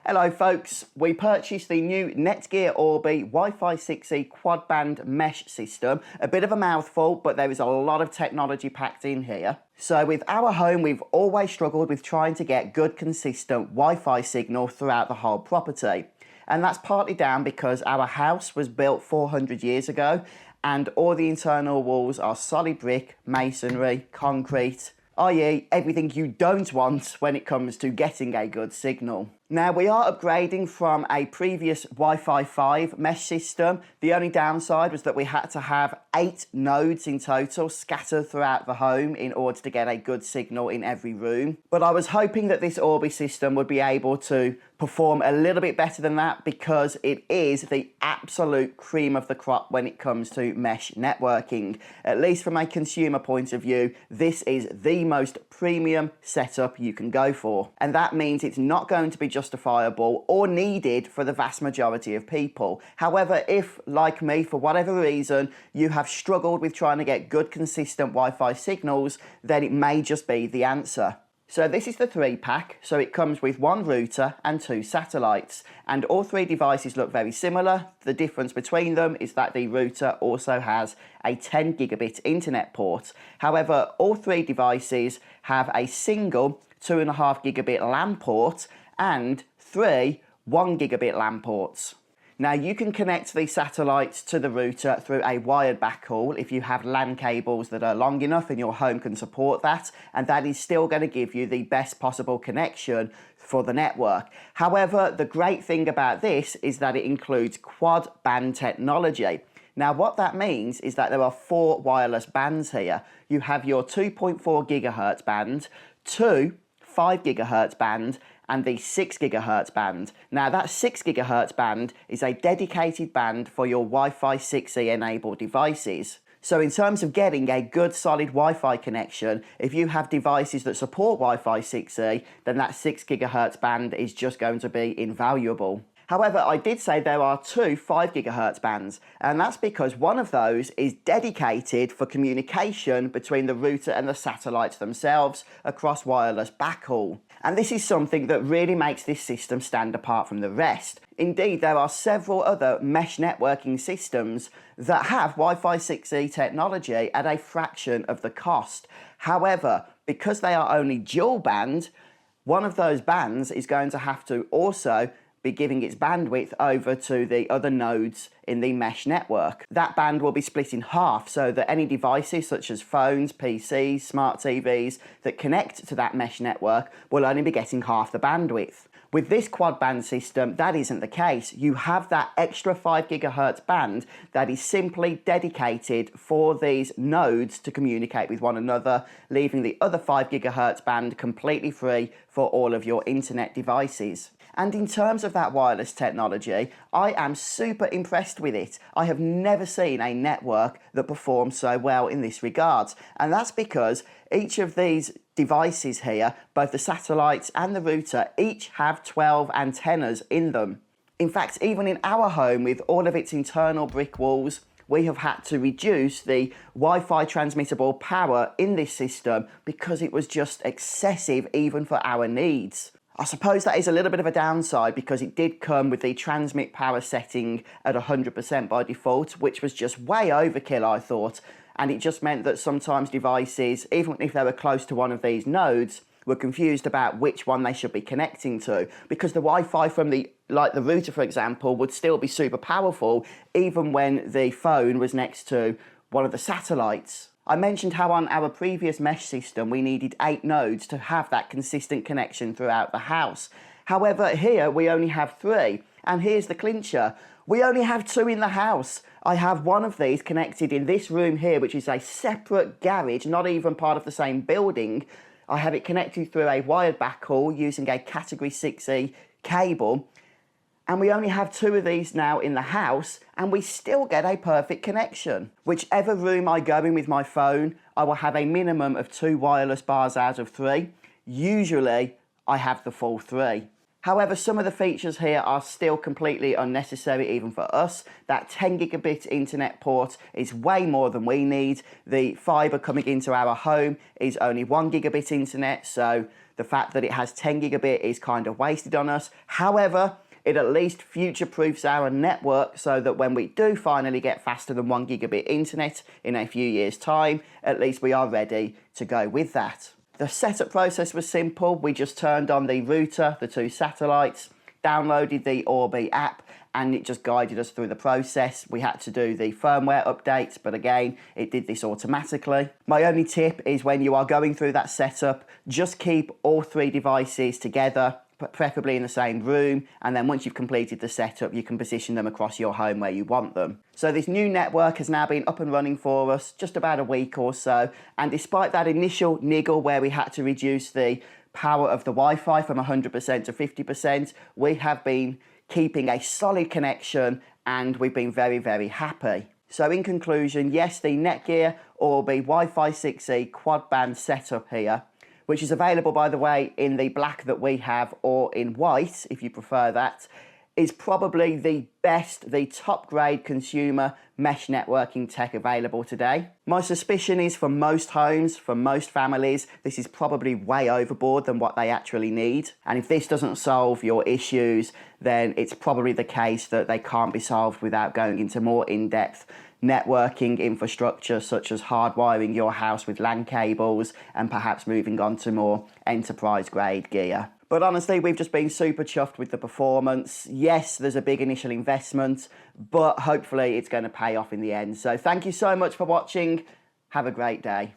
Hello folks, we purchased the new NETGEAR Orbi Wi-Fi 6E quad-band mesh system. A bit of a mouthful, but there is a lot of technology packed in here. So with our home, we've always struggled with trying to get good consistent Wi-Fi signal throughout the whole property. And that's partly down because our house was built 400 years ago and all the internal walls are solid brick, masonry, concrete, i.e. everything you don't want when it comes to getting a good signal. Now we are upgrading from a previous Wi-Fi 5 mesh system. The only downside was that we had to have 8 nodes in total scattered throughout the home in order to get a good signal in every room. But I was hoping that this Orbi system would be able to perform a little bit better than that because it is the absolute cream of the crop when it comes to mesh networking. At least from a consumer point of view, this is the most premium setup you can go for. And that means it's not going to be justifiable or needed for the vast majority of people. However, if, like me, for whatever reason, you have struggled with trying to get good consistent Wi-Fi signals, then it may just be the answer. So this is the 3-pack, so it comes with 1 router and 2 satellites, and all 3 devices look very similar. The difference between them is that the router also has a 10 gigabit internet port. However, all 3 devices have a single 2.5 gigabit LAN port and 3 1 gigabit LAN ports. Now you can connect the satellites to the router through a wired backhaul if you have LAN cables that are long enough and your home can support that, and that is still going to give you the best possible connection for the network. However, the great thing about this is that it includes quad-band technology. Now what that means is that there are 4 wireless bands here. You have your 2.4 gigahertz band, 2 5 gigahertz band, and the 6 gigahertz band. Now that 6 gigahertz band is a dedicated band for your Wi-Fi 6E enabled devices. So in terms of getting a good solid Wi-Fi connection, if you have devices that support Wi-Fi 6E, then that 6 gigahertz band is just going to be invaluable. However, I did say there are 2 5 gigahertz bands, and that's because one of those is dedicated for communication between the router and the satellites themselves across wireless backhaul. And this is something that really makes this system stand apart from the rest. Indeed, there are several other mesh networking systems that have Wi-Fi 6E technology at a fraction of the cost. However, because they are only dual band, one of those bands is going to have to also be giving its bandwidth over to the other nodes in the mesh network. That band will be split in half so that any devices such as phones, PCs, smart TVs that connect to that mesh network will only be getting half the bandwidth. With this quad band system, that isn't the case. You have that extra 5 gigahertz band that is simply dedicated for these nodes to communicate with one another, leaving the other 5 gigahertz band completely free for all of your internet devices. And in terms of that wireless technology, I am super impressed with it. I have never seen a network that performs so well in this regard. And that's because each of these devices here, both the satellites and the router, each have 12 antennas in them. In fact, even in our home, with all of its internal brick walls, we have had to reduce the Wi-Fi transmittable power in this system because it was just excessive even for our needs. I suppose that is a little bit of a downside because it did come with the transmit power setting at 100% by default, which was just way overkill, I thought. And it just meant that sometimes devices, even if they were close to one of these nodes, were confused about which one they should be connecting to, because the Wi-Fi from the router, for example, would still be super powerful even when the phone was next to one of the satellites. I mentioned how on our previous mesh system we needed 8 nodes to have that consistent connection throughout the house. However, here we only have 3, and here's the clincher. We only have 2 in the house. I have one of these connected in this room here, which is a separate garage, not even part of the same building. I have it connected through a wired backhaul using a category 6E cable. And we only have 2 of these now in the house, and we still get a perfect connection. Whichever room I go in with my phone, I will have a minimum of 2 wireless bars out of 3. Usually, I have the full 3. However, some of the features here are still completely unnecessary even for us. That 10 gigabit internet port is way more than we need. The fibre coming into our home is only 1 gigabit internet, so the fact that it has 10 gigabit is kind of wasted on us. However, it at least future-proofs our network so that when we do finally get faster than 1 gigabit internet in a few years' time, at least we are ready to go with that. The setup process was simple. We just turned on the router, the 2 satellites, downloaded the Orbi app, and it just guided us through the process. We had to do the firmware updates, but again, it did this automatically. My only tip is when you are going through that setup, just keep all 3 devices together, preferably in the same room, and then once you've completed the setup, you can position them across your home where you want them. So this new network has now been up and running for us just about a week or so, and despite that initial niggle where we had to reduce the power of the Wi-Fi from 100% to 50%, we have been keeping a solid connection and we've been very, very happy. So in conclusion, yes, the NETGEAR Orbi Wi-Fi 6E quad band setup here, which is available, by the way, in the black that we have or in white, if you prefer that, is probably the best, the top grade consumer mesh networking tech available today. My suspicion is for most homes, for most families, this is probably way overboard than what they actually need. And if this doesn't solve your issues, then it's probably the case that they can't be solved without going into more in-depth networking infrastructure, such as hardwiring your house with LAN cables and perhaps moving on to more enterprise grade gear. But honestly, we've just been super chuffed with the performance. Yes, there's a big initial investment, but hopefully it's going to pay off in the end. So thank you so much for watching. Have a great day.